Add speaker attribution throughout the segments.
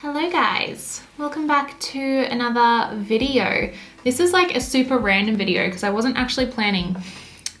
Speaker 1: Hello guys, welcome back to another video. This is like a super random video because I wasn't actually planning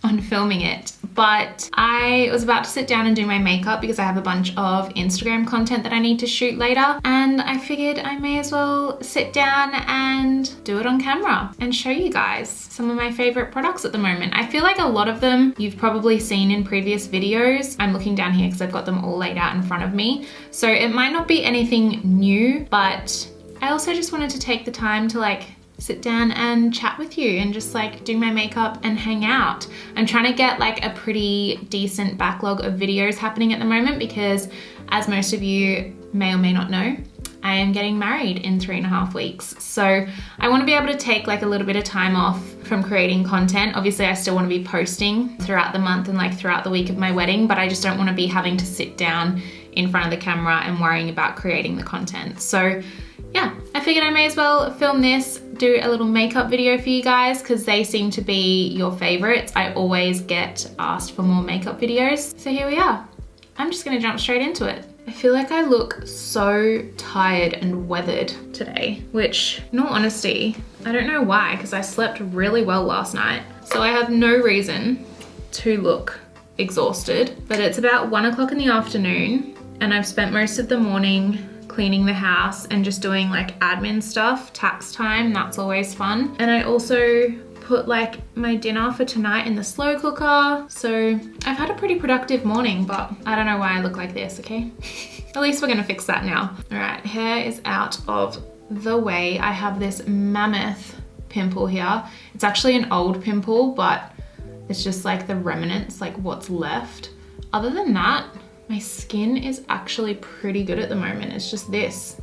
Speaker 1: on filming it, but I was about to sit down and do my makeup because I have a bunch of Instagram content that I need to shoot later, and I figured I may as well sit down and do it on camera and show you guys some of my favorite products at the moment. I feel like a lot of them you've probably seen in previous videos. I'm looking down here because I've got them all laid out in front of me, so it might not be anything new, but I also just wanted to take the time to sit down and chat with you and just do my makeup and hang out. I'm trying to get a pretty decent backlog of videos happening at the moment because, as most of you may or may not know, I am getting married in 3.5 weeks. So I want to be able to take a little bit of time off from creating content. Obviously I still want to be posting throughout the month and throughout the week of my wedding, but I just don't want to be having to sit down in front of the camera and worrying about creating the content. So yeah, I figured I may as well film this, do a little makeup video for you guys because they seem to be your favorites. I always get asked for more makeup videos. So here we are. I'm just gonna jump straight into it. I feel like I look so tired and weathered today, which in all honesty, I don't know why, because I slept really well last night. So I have no reason to look exhausted, but it's about 1 o'clock in the afternoon and I've spent most of the morning cleaning the house and just doing admin stuff, tax time, that's always fun. And I also put my dinner for tonight in the slow cooker. So I've had a pretty productive morning, but I don't know why I look like this, okay? At least we're gonna fix that now. All right, hair is out of the way. I have this mammoth pimple here. It's actually an old pimple, but it's just the remnants, what's left. Other than that, my skin is actually pretty good at the moment. It's just this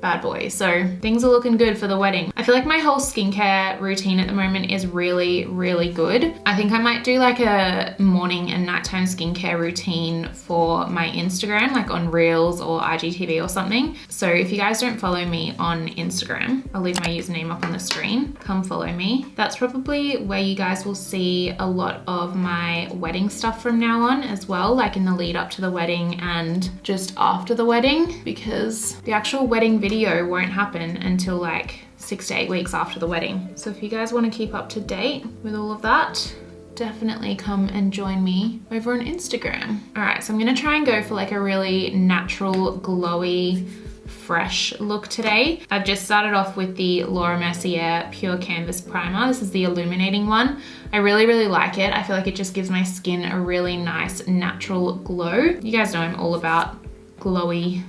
Speaker 1: bad boy. So things are looking good for the wedding. I feel like my whole skincare routine at the moment is really, really good. I think I might do a morning and nighttime skincare routine for my Instagram, on Reels or IGTV or something. So if you guys don't follow me on Instagram, I'll leave my username up on the screen. Come follow me. That's probably where you guys will see a lot of my wedding stuff from now on as well, in the lead up to the wedding and just after the wedding, because the actual wedding video won't happen until 6 to 8 weeks after the wedding. So if you guys want to keep up to date with all of that, definitely come and join me over on Instagram. All right, so I'm gonna try and go for a really natural, glowy, fresh look today. I've just started off with the Laura Mercier Pure Canvas Primer. This is the illuminating one. I really, really like it. I feel like it just gives my skin a really nice, natural glow. You guys know I'm all about glowy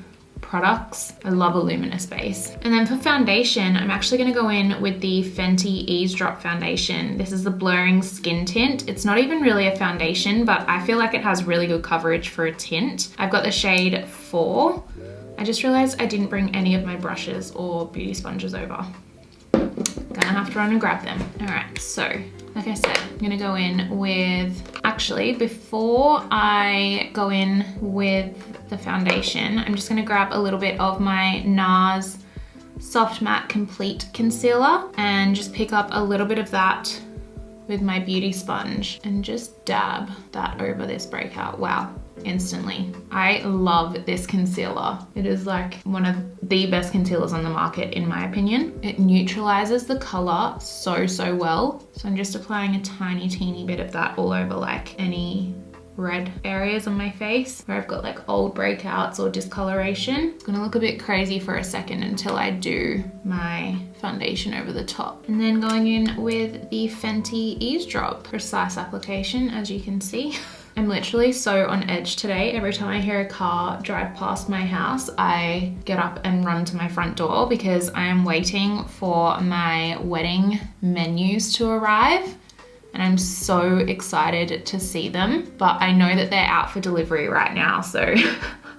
Speaker 1: products. I love a luminous base. And then for foundation, I'm actually gonna go in with the Fenty Eavesdrop foundation. This is the blurring skin tint. It's not even really a foundation, but I feel like it has really good coverage for a tint. I've got the shade 4. I just realized I didn't bring any of my brushes or beauty sponges over. Gonna have to run and grab them. All right, so like I said, I'm gonna go in with, actually, before I go in with the foundation, I'm just gonna grab a little bit of my NARS Soft Matte Complete Concealer and just pick up a little bit of that with my beauty sponge and just dab that over this breakout. Wow, instantly. I love this concealer. It is one of the best concealers on the market in my opinion. It neutralizes the color so well. So I'm just applying a tiny, teeny bit of that all over any red areas on my face where I've got old breakouts or discoloration. It's gonna look a bit crazy for a second until I do my foundation over the top. And then going in with the Fenty Eavesdrop Precise application, as you can see. I'm literally so on edge today. Every time I hear a car drive past my house, I get up and run to my front door because I am waiting for my wedding menus to arrive. And I'm so excited to see them, but I know that they're out for delivery right now, so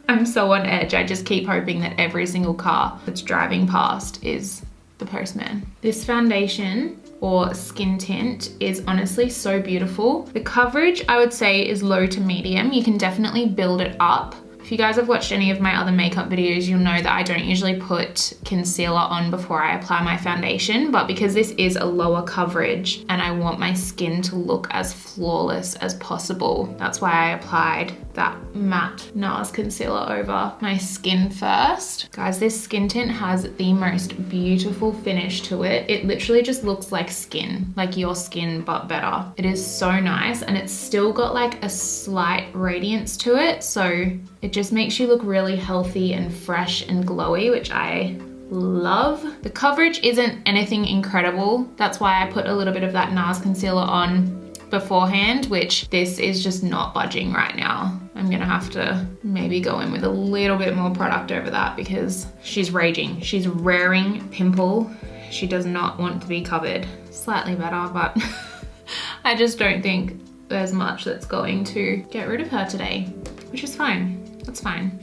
Speaker 1: I'm so on edge. I just keep hoping that every single car that's driving past is the postman. This foundation or skin tint is honestly so beautiful. The coverage, I would say, is low to medium. You can definitely build it up. If you guys have watched any of my other makeup videos, you'll know that I don't usually put concealer on before I apply my foundation, but because this is a lower coverage and I want my skin to look as flawless as possible, that's why I applied that matte NARS concealer over my skin first. Guys, this skin tint has the most beautiful finish to it. It literally just looks like skin, like your skin, but better. It is so nice, and it's still got like a slight radiance to it. So it just makes you look really healthy and fresh and glowy, which I love. The coverage isn't anything incredible. That's why I put a little bit of that NARS concealer on beforehand, which this is just not budging right now. I'm gonna have to maybe go in with a little bit more product over that because she's raging. She's raring pimple. She does not want to be covered. Slightly better, but I just don't think there's much that's going to get rid of her today, which is fine. That's fine.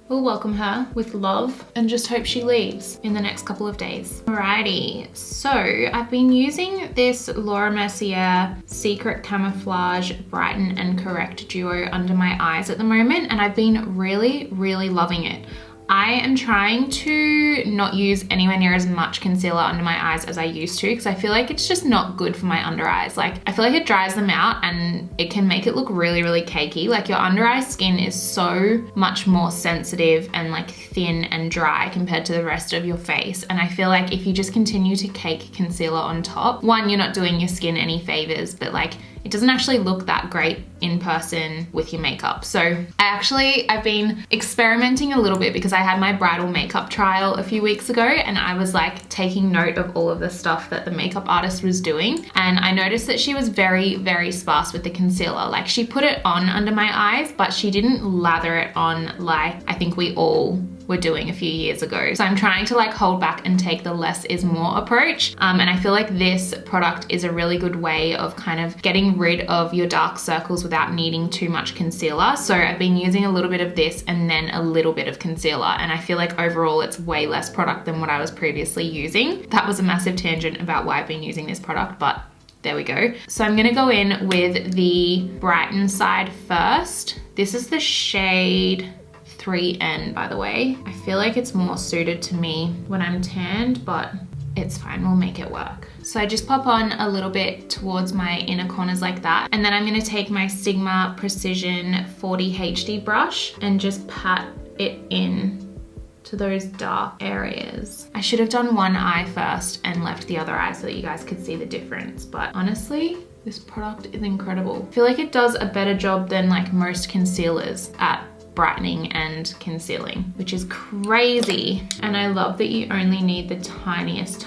Speaker 1: We'll welcome her with love and just hope she leaves in the next couple of days. Alrighty, so I've been using this Laura Mercier Secret Camouflage Brighten and Correct Duo under my eyes at the moment, and I've been really, really loving it. I am trying to not use anywhere near as much concealer under my eyes as I used to, because I feel like it's just not good for my under eyes. Like, I feel like it dries them out and it can make it look really, really cakey. Like, your under eye skin is so much more sensitive and like thin and dry compared to the rest of your face. And I feel like if you just continue to cake concealer on top, one, you're not doing your skin any favors, but like, it doesn't actually look that great in person with your makeup. So I've been experimenting a little bit because I had my bridal makeup trial a few weeks ago, and I was like taking note of all of the stuff that the makeup artist was doing. And I noticed that she was very, very sparse with the concealer. Like, she put it on under my eyes, but she didn't lather it on like I think we all were doing a few years ago. So I'm trying to like hold back and take the less is more approach. And I feel like this product is a really good way of kind of getting rid of your dark circles without needing too much concealer. So I've been using a little bit of this and then a little bit of concealer. And I feel like overall it's way less product than what I was previously using. That was a massive tangent about why I've been using this product, but there we go. So I'm gonna go in with the Brighten side first. This is the shade 3N, by the way. I feel like it's more suited to me when I'm tanned, but it's fine, we'll make it work. So I just pop on a little bit towards my inner corners like that. And then I'm gonna take my Sigma Precision 40 HD brush and just pat it in to those dark areas. I should have done one eye first and left the other eye so that you guys could see the difference. But honestly, this product is incredible. I feel like it does a better job than like most concealers at brightening and concealing, which is crazy. And I love that you only need the tiniest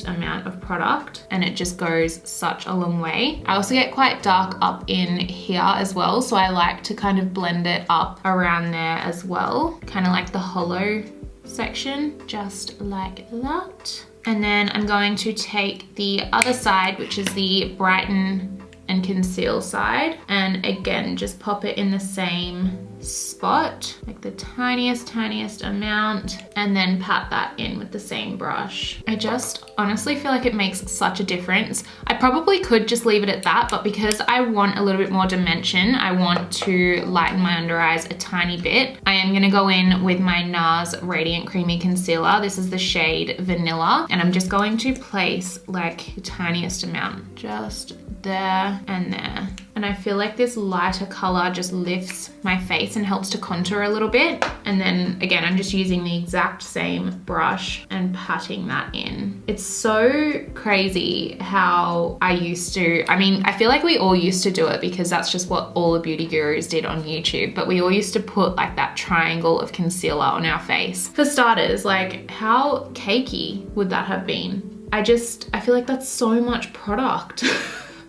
Speaker 1: amount of product, and it just goes such a long way. I also get quite dark up in here as well, so I like to kind of blend it up around there as well, kind of like the hollow section, just like that. And then I'm going to take the other side, which is the Brighten and Conceal side, and again just pop it in the same spot, like the tiniest amount, and then pat that in with the same brush. I just honestly feel like it makes such a difference. I probably could just leave it at that, but because I want a little bit more dimension, I want to lighten my under eyes a tiny bit. I am gonna go in with my NARS Radiant Creamy Concealer. This is the shade Vanilla, and I'm just going to place like the tiniest amount, just there and there. And I feel like this lighter color just lifts my face and helps to contour a little bit. And then again, I'm just using the exact same brush and patting that in. It's so crazy how I feel like we all used to do it because that's just what all the beauty gurus did on YouTube, but we all used to put like that triangle of concealer on our face. For starters, like how cakey would that have been? I feel like that's so much product.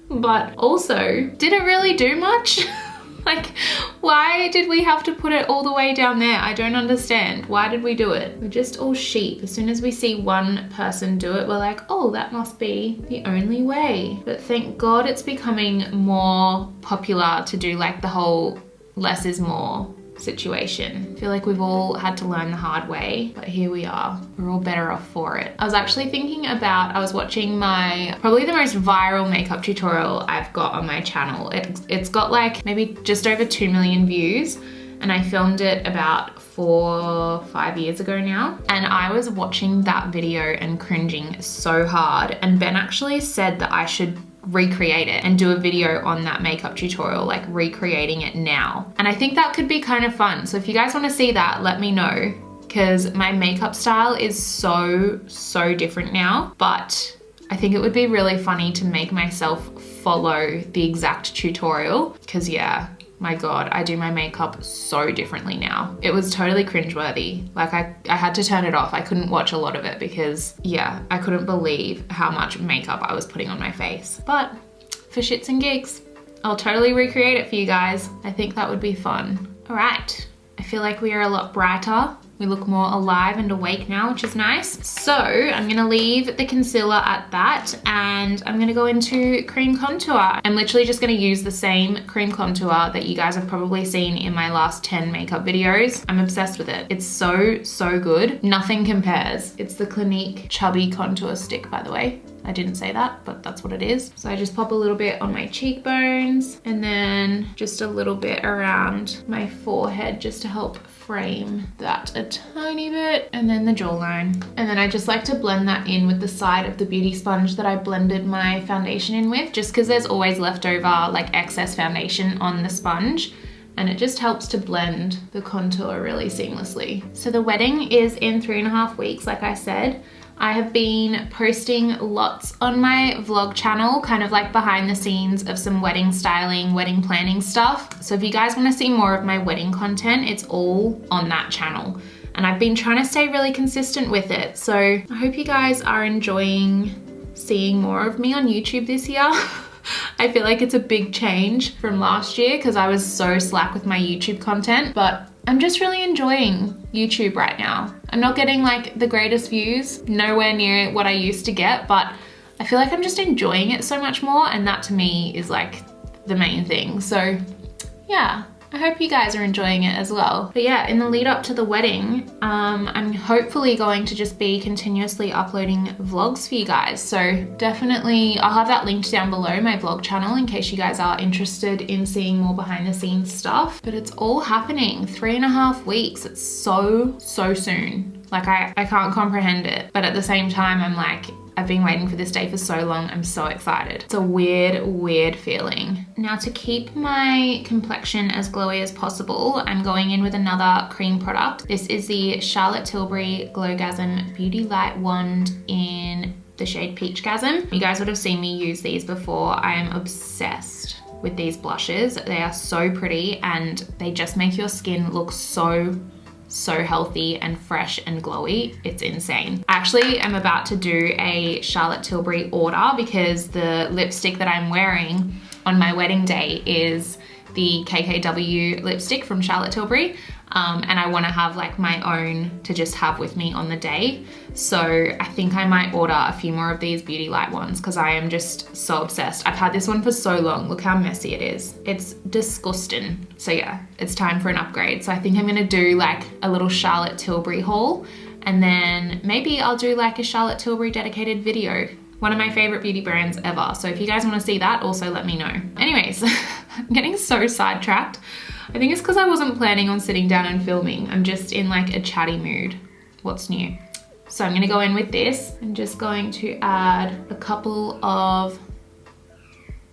Speaker 1: But also, did it really do much? Like, why did we have to put it all the way down there? I don't understand. Why did we do it? We're just all sheep. As soon as we see one person do it, we're like, oh, that must be the only way. But thank God it's becoming more popular to do like the whole less is more situation. I feel like we've all had to learn the hard way, but here we are. We're all better off for it. I was actually thinking about, I was watching probably the most viral makeup tutorial I've got on my channel. It's got like maybe just over 2 million views, and I filmed it about 4-5 years ago now. And I was watching that video and cringing so hard. And Ben actually said that I should recreate it and do a video on that makeup tutorial, like recreating it now. And I think that could be kind of fun. So if you guys want to see that, let me know, because my makeup style is so different now. But I think it would be really funny to make myself follow the exact tutorial, because yeah, my God, I do my makeup so differently now. It was totally cringeworthy. Like I had to turn it off. I couldn't watch a lot of it because yeah, I couldn't believe how much makeup I was putting on my face. But for shits and gigs, I'll totally recreate it for you guys. I think that would be fun. All right, I feel like we are a lot brighter. We look more alive and awake now, which is nice. So I'm gonna leave the concealer at that, and I'm gonna go into cream contour. I'm literally just gonna use the same cream contour that you guys have probably seen in my last 10 makeup videos. I'm obsessed with it. It's so good. Nothing compares. It's the Clinique Chubby Contour Stick, by the way. I didn't say that, but that's what it is. So I just pop a little bit on my cheekbones and then just a little bit around my forehead just to help frame that a tiny bit, and then the jawline. And then I just like to blend that in with the side of the beauty sponge that I blended my foundation in with, just because there's always leftover like excess foundation on the sponge, and it just helps to blend the contour really seamlessly. So the wedding is in 3.5 weeks, like I said. I have been posting lots on my vlog channel, kind of like behind the scenes of some wedding styling, wedding planning stuff. So if you guys want to see more of my wedding content, it's all on that channel. And I've been trying to stay really consistent with it. So I hope you guys are enjoying seeing more of me on YouTube this year. I feel like it's a big change from last year because I was so slack with my YouTube content, but I'm just really enjoying YouTube right now. I'm not getting like the greatest views, nowhere near what I used to get, but I feel like I'm just enjoying it so much more, and that to me is like the main thing. So yeah, I hope you guys are enjoying it as well. But yeah, in the lead up to the wedding, I'm hopefully going to just be continuously uploading vlogs for you guys. So definitely, I'll have that linked down below, my vlog channel, in case you guys are interested in seeing more behind the scenes stuff. But it's all happening, 3.5 weeks. It's so soon. Like I can't comprehend it. But at the same time, I'm like, I've been waiting for this day for so long. I'm so excited. It's a weird feeling. Now to keep my complexion as glowy as possible, I'm going in with another cream product. This is the Charlotte Tilbury Glowgasm Beauty Light Wand in the shade Peachgasm. You guys would have seen me use these before. I am obsessed with these blushes. They are so pretty and they just make your skin look so healthy and fresh and glowy. It's insane. I actually am about to do a Charlotte Tilbury order because the lipstick that I'm wearing on my wedding day is the KKW lipstick from Charlotte Tilbury. And I want to have like my own to just have with me on the day. So I think I might order a few more of these beauty light ones because I am just so obsessed. I've had this one for so long. Look how messy it is. It's disgusting. So yeah, it's time for an upgrade. So I think I'm going to do like a little Charlotte Tilbury haul, and then maybe I'll do like a Charlotte Tilbury dedicated video. One of my favorite beauty brands ever. So if you guys want to see that, also let me know. Anyways, I'm getting so sidetracked. I think it's because I wasn't planning on sitting down and filming. I'm just in like a chatty mood. What's new? So I'm gonna go in with this. I'm just going to add a couple of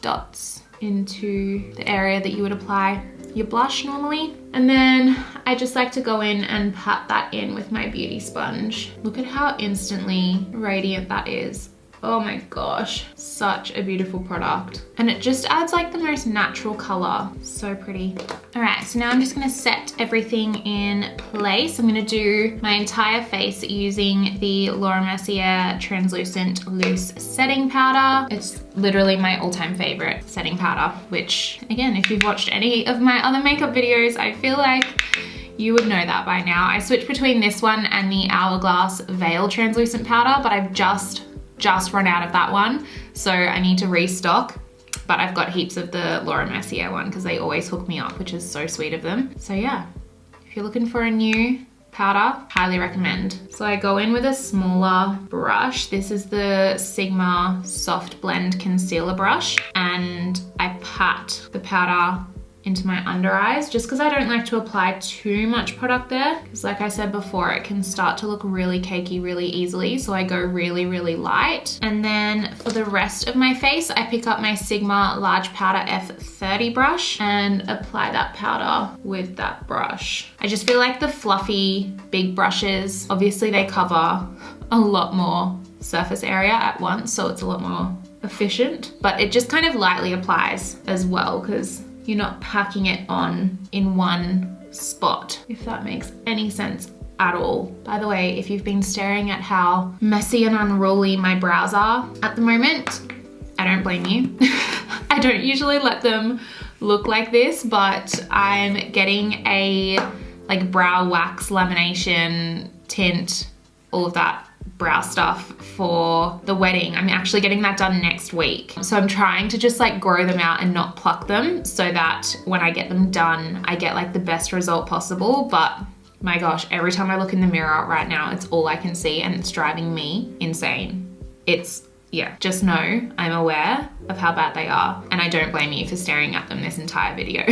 Speaker 1: dots into the area that you would apply your blush normally. And then I just like to go in and pat that in with my beauty sponge. Look at how instantly radiant that is. Oh my gosh, such a beautiful product. And it just adds like the most natural color. So pretty. All right, so now I'm just gonna set everything in place. I'm gonna do my entire face using the Laura Mercier Translucent Loose Setting Powder. It's literally my all-time favorite setting powder, which again, if you've watched any of my other makeup videos, I feel like you would know that by now. I switched between this one and the Hourglass Veil Translucent Powder, but I've just run out of that one, so I need to restock. But I've got heaps of the Laura Mercier one because they always hook me up, which is so sweet of them. So yeah, if you're looking for a new powder, highly recommend. So I go in with a smaller brush. This is the Sigma Soft Blend Concealer brush, and I pat the powder into my under eyes, just because I don't like to apply too much product there, because like I said before, it can start to look really cakey really easily, so I go really, really light. And then for the rest of my face, I pick up my Sigma Large Powder F30 brush and apply that powder with that brush. I just feel like the fluffy big brushes, obviously they cover a lot more surface area at once, so it's a lot more efficient, but it just kind of lightly applies as well, because you're not packing it on in one spot, if that makes any sense at all. By the way, if you've been staring at how messy and unruly my brows are at the moment, I don't blame you. I don't usually let them look like this, but I'm getting a like brow wax lamination tint, all of that brow stuff for the wedding. I'm actually getting that done next week. So I'm trying to just like grow them out and not pluck them, so that when I get them done, I get like the best result possible. But my gosh, every time I look in the mirror right now, it's all I can see and it's driving me insane. Yeah, just know I'm aware of how bad they are, and I don't blame you for staring at them this entire video.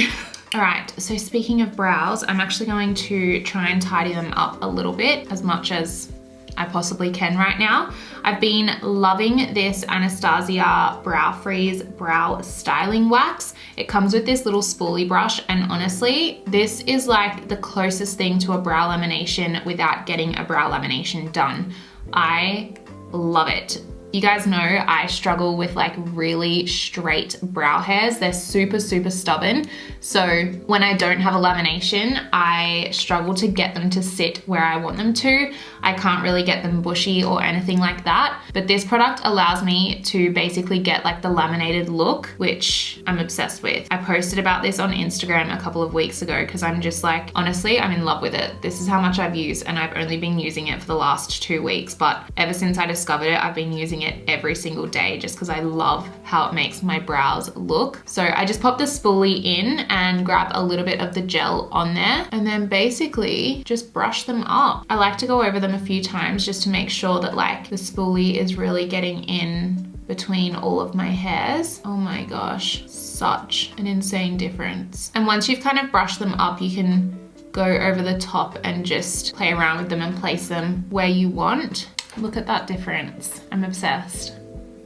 Speaker 1: All right, so speaking of brows, I'm actually going to try and tidy them up a little bit, as much as I possibly can right now. I've been loving this Anastasia Brow Freeze Brow Styling Wax. It comes with this little spoolie brush, and honestly, this is like the closest thing to a brow lamination without getting a brow lamination done. I love it. You guys know I struggle with like really straight brow hairs. They're super, super stubborn. So when I don't have a lamination, I struggle to get them to sit where I want them to. I can't really get them bushy or anything like that. But this product allows me to basically get like the laminated look, which I'm obsessed with. I posted about this on Instagram a couple of weeks ago because I'm just like, honestly, I'm in love with it. This is how much I've used, and I've only been using it for the last 2 weeks. But ever since I discovered it, I've been using it every single day just because I love how it makes my brows look. So I just pop the spoolie in and grab a little bit of the gel on there, and then basically just brush them up. I like to go over them a few times just to make sure that like the spoolie is really getting in between all of my hairs. Oh my gosh, such an insane difference. And once you've kind of brushed them up, you can go over the top and just play around with them and place them where you want. Look at that difference. I'm obsessed.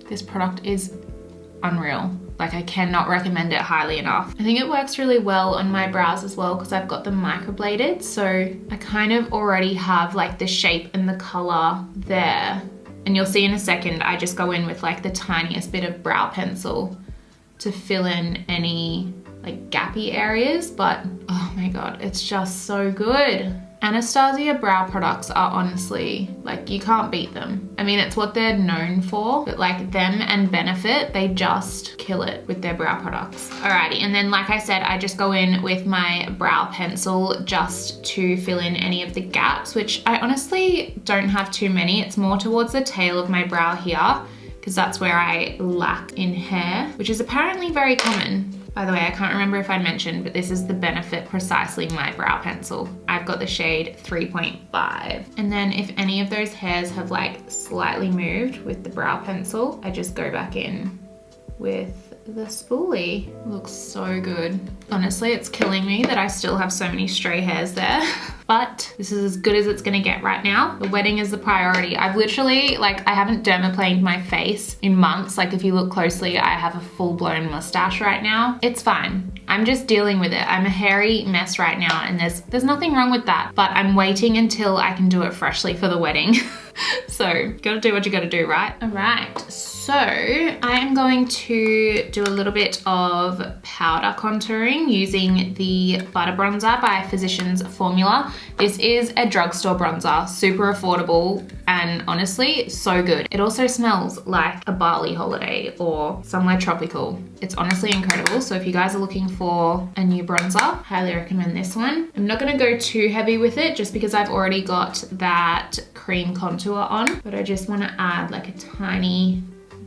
Speaker 1: This product is unreal. Like, I cannot recommend it highly enough. I think it works really well on my brows as well because I've got them microbladed. So I kind of already have like the shape and the color there. And you'll see in a second, I just go in with like the tiniest bit of brow pencil to fill in any like gappy areas. But oh my God, it's just so good. Anastasia brow products are honestly, like, you can't beat them. I mean, it's what they're known for, but like them and Benefit, they just kill it with their brow products. Alrighty, and then like I said, I just go in with my brow pencil just to fill in any of the gaps, which I honestly don't have too many. It's more towards the tail of my brow here, because that's where I lack in hair, which is apparently very common. By the way, I can't remember if I mentioned, but this is the Benefit Precisely My Brow Pencil. I've got the shade 3.5. And then if any of those hairs have like slightly moved with the brow pencil, I just go back in with the spoolie. Looks so good. Honestly, it's killing me that I still have so many stray hairs there. But this is as good as it's gonna get right now. The wedding is the priority. I've literally, like, I haven't dermaplaned my face in months. Like, if you look closely, I have a full-blown mustache right now. It's fine. I'm just dealing with it. I'm a hairy mess right now, and there's nothing wrong with that. But I'm waiting until I can do it freshly for the wedding. So, gotta do what you gotta do, right? All right, so I am going to do a little bit of powder contouring using the Butter Bronzer by Physicians Formula. This is a drugstore bronzer, super affordable, and honestly, so good. It also smells like a Bali holiday or somewhere tropical. It's honestly incredible. So if you guys are looking for a new bronzer, highly recommend this one. I'm not gonna go too heavy with it just because I've already got that cream contour on, but I just wanna add like a tiny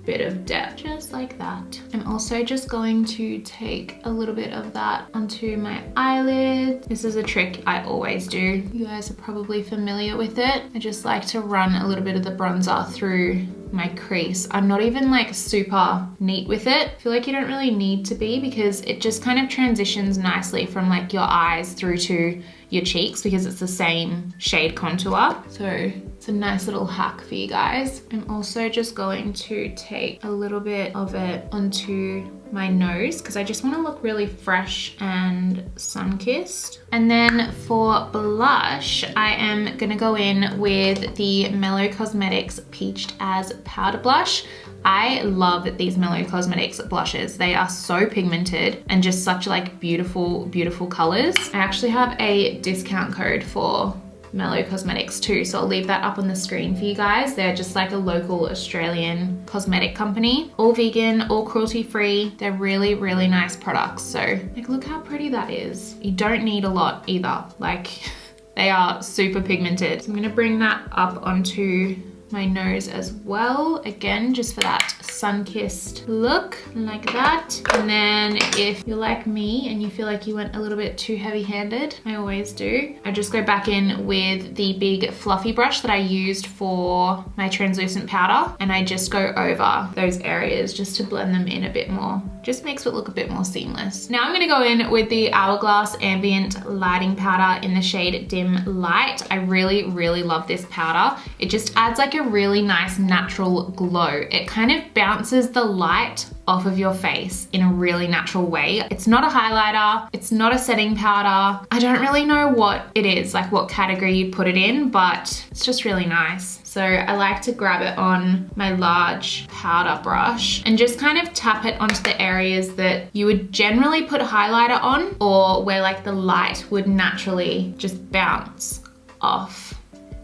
Speaker 1: bit of depth, just like that. I'm also just going to take a little bit of that onto my eyelids. This is a trick I always do. You guys are probably familiar with it. I just like to run a little bit of the bronzer through my crease. I'm not even like super neat with it. I feel like you don't really need to be, because it just kind of transitions nicely from like your eyes through to your cheeks, because it's the same shade contour. So it's a nice little hack for you guys. I'm also just going to take a little bit of it onto my nose, because I just want to look really fresh and sun-kissed. And then for blush, I am gonna go in with the Mellow Cosmetics Peached As Powder Blush. I love these Mellow Cosmetics blushes. They are so pigmented and just such like beautiful, beautiful colors. I actually have a discount code for Mellow Cosmetics too, so I'll leave that up on the screen for you guys. They're just like a local Australian cosmetic company, all vegan, all cruelty free. They're really, really nice products. So like, look how pretty that is. You don't need a lot either. Like, they are super pigmented. So I'm gonna bring that up onto my nose as well, again just for that sun-kissed look, like that. And then if you're like me and you feel like you went a little bit too heavy-handed, I always do, I just go back in with the big fluffy brush that I used for my translucent powder, and I just go over those areas just to blend them in a bit more. Just makes it look a bit more seamless. Now I'm gonna go in with the Hourglass Ambient Lighting Powder in the shade Dim Light. I really, really love this powder. It just adds like a really nice natural glow. It kind of bounces the light off of your face in a really natural way. It's not a highlighter, it's not a setting powder. I don't really know what it is, like what category you put it in, but it's just really nice. So I like to grab it on my large powder brush and just kind of tap it onto the areas that you would generally put highlighter on, or where like the light would naturally just bounce off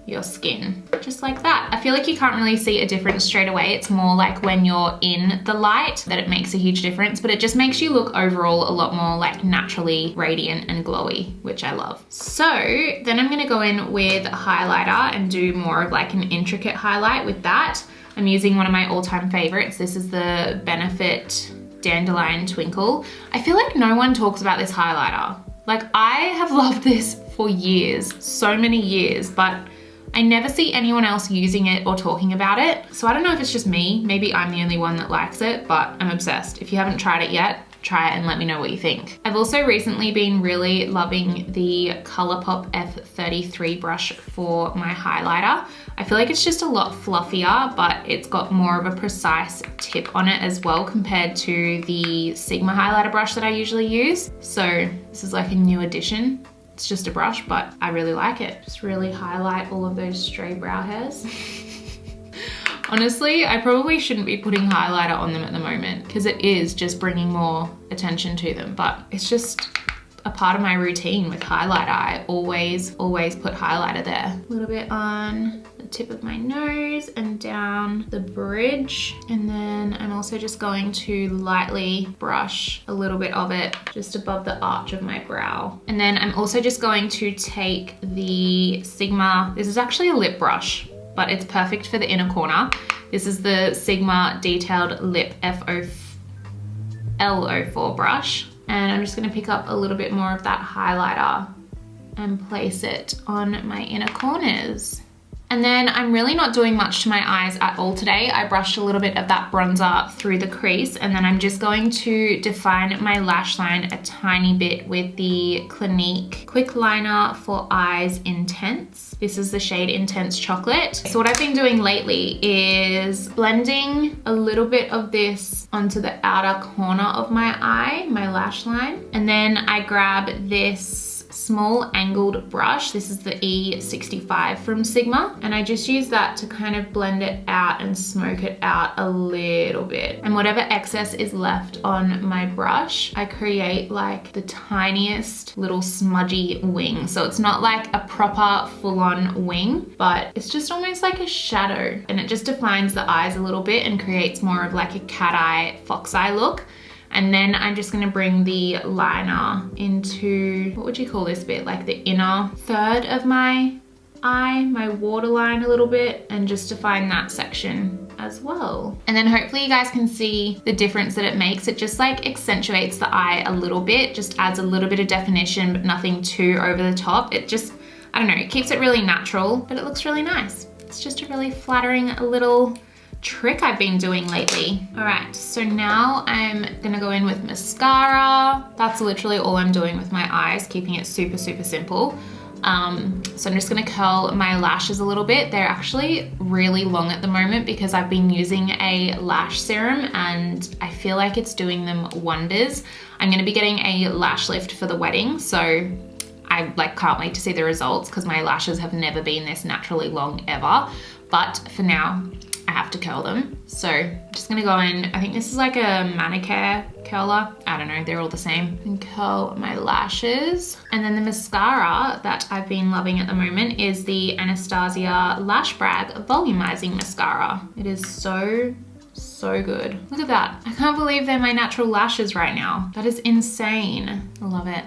Speaker 1: your skin, just like that. I feel like you can't really see a difference straight away. It's more like when you're in the light that it makes a huge difference, but it just makes you look overall a lot more like naturally radiant and glowy, which I love. So then I'm gonna go in with a highlighter and do more of like an intricate highlight with that. I'm using one of my all-time favorites. This is the Benefit Dandelion Twinkle. I feel like no one talks about this highlighter. Like, I have loved this for years, so many years, but I never see anyone else using it or talking about it. So I don't know if it's just me, maybe I'm the only one that likes it, but I'm obsessed. If you haven't tried it yet, try it and let me know what you think. I've also recently been really loving the ColourPop F33 brush for my highlighter. I feel like it's just a lot fluffier, but it's got more of a precise tip on it as well compared to the Sigma highlighter brush that I usually use. So this is like a new addition. It's just a brush, but I really like it. Just really highlight all of those stray brow hairs. Honestly, I probably shouldn't be putting highlighter on them at the moment, because it is just bringing more attention to them, but it's just a part of my routine with highlighter. I always put highlighter there. A little bit on the tip of my nose and down the bridge. And then I'm also just going to lightly brush a little bit of it just above the arch of my brow. And then I'm also just going to take the Sigma, this is actually a lip brush, but it's perfect for the inner corner. This is the Sigma Detailed Lip L04 brush. And I'm just gonna pick up a little bit more of that highlighter and place it on my inner corners. And then I'm really not doing much to my eyes at all today. I brushed a little bit of that bronzer through the crease, and then I'm just going to define my lash line a tiny bit with the Clinique Quick Liner for Eyes Intense. This is the shade Intense Chocolate. So what I've been doing lately is blending a little bit of this onto the outer corner of my eye, my lash line. And then I grab this small angled brush. This is the E65 from Sigma, and I just use that to kind of blend it out and smoke it out a little bit. And whatever excess is left on my brush, I create like the tiniest little smudgy wing. So it's not like a proper full-on wing, but it's just almost like a shadow, and it just defines the eyes a little bit and creates more of like a cat eye, fox eye look. And then I'm just gonna bring the liner into, what would you call this bit? Like the inner third of my eye, my waterline a little bit, and just define that section as well. And then hopefully you guys can see the difference that it makes. It just like accentuates the eye a little bit, just adds a little bit of definition, but nothing too over the top. It just, I don't know, it keeps it really natural, but it looks really nice. It's just a really flattering little trick I've been doing lately. All right, so now I'm gonna go in with mascara. That's literally all I'm doing with my eyes, keeping it super, super simple. So I'm just gonna curl my lashes a little bit. They're actually really long at the moment because I've been using a lash serum and I feel like it's doing them wonders. I'm gonna be getting a lash lift for the wedding, so I can't wait to see the results because my lashes have never been this naturally long ever. But for now, I have to curl them. So I'm just gonna go in, I think this is like a manicure curler. I don't know, they're all the same. And curl my lashes. And then the mascara that I've been loving at the moment is the Anastasia Lash Brag Volumizing Mascara. It is so good. Look at that. I can't believe they're my natural lashes right now. That is insane. I love it.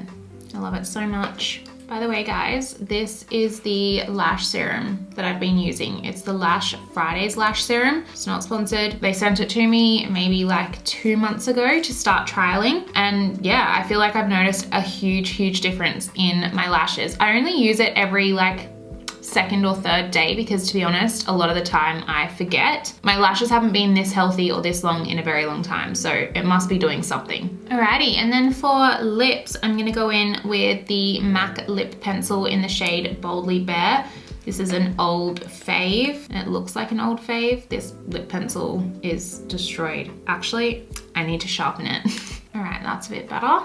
Speaker 1: I love it so much. By the way, guys, this is the lash serum that I've been using. It's the Lash Fridays lash serum. It's not sponsored. They sent it to me maybe like 2 months ago to start trialing. And yeah, I feel like I've noticed a huge difference in my lashes. I only use it every like second or third day because, to be honest, a lot of the time I forget. My lashes haven't been this healthy or this long in a very long time, so it must be doing something. Alrighty, and then for lips, I'm gonna go in with the MAC lip pencil in the shade Boldly Bare. This is an old fave, and it looks like an old fave. This lip pencil is destroyed. Actually, I need to sharpen it. All right, that's a bit better.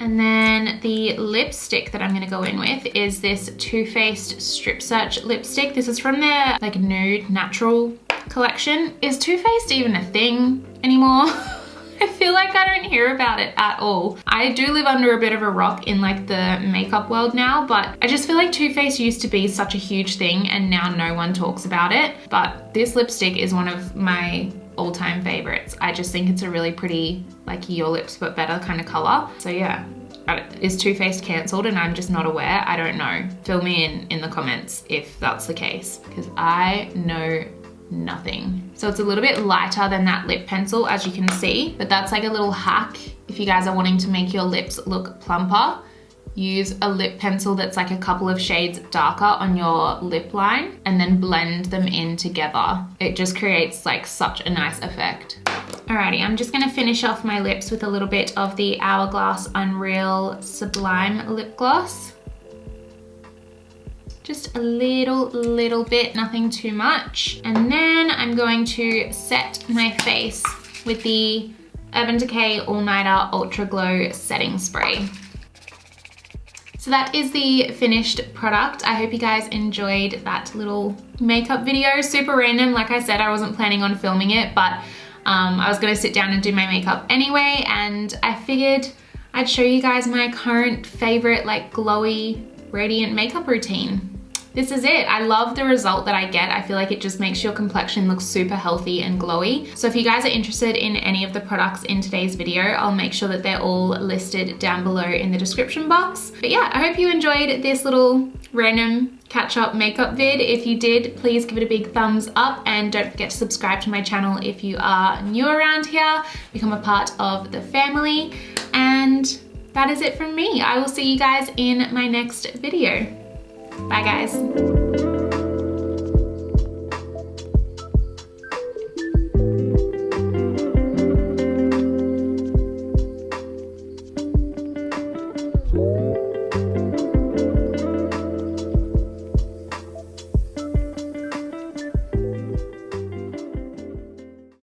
Speaker 1: And then the lipstick that I'm gonna go in with is this Too Faced Strip Search lipstick. This is from their like nude natural collection. Is Too Faced even a thing anymore? I feel like I don't hear about it at all. I do live under a bit of a rock in like the makeup world now, but I just feel like Too Faced used to be such a huge thing and now no one talks about it. But this lipstick is one of my all-time favorites. I just think it's a really pretty, like your lips but better kind of color. So yeah, is Too Faced cancelled and I'm just not aware? I don't know. Fill me in the comments if that's the case, because I know nothing. So it's a little bit lighter than that lip pencil, as you can see, but that's like a little hack. If you guys are wanting to make your lips look plumper, use a lip pencil that's like a couple of shades darker on your lip line and then blend them in together. It just creates like such a nice effect. Alrighty, I'm just gonna finish off my lips with a little bit of the Hourglass Unreal Sublime Lip Gloss. Just a little bit, nothing too much. And then I'm going to set my face with the Urban Decay All Nighter Ultra Glow Setting Spray. So that is the finished product. I hope you guys enjoyed that little makeup video. Super random. Like I said, I wasn't planning on filming it, but I was gonna sit down and do my makeup anyway, and I figured I'd show you guys my current favorite like glowy, radiant makeup routine. This is it. I love the result that I get. I feel like it just makes your complexion look super healthy and glowy. So if you guys are interested in any of the products in today's video, I'll make sure that they're all listed down below in the description box. But yeah, I hope you enjoyed this little random catch-up makeup vid. If you did, please give it a big thumbs up and don't forget to subscribe to my channel if you are new around here. Become a part of the family. And that is it from me. I will see you guys in my next video. Bye guys.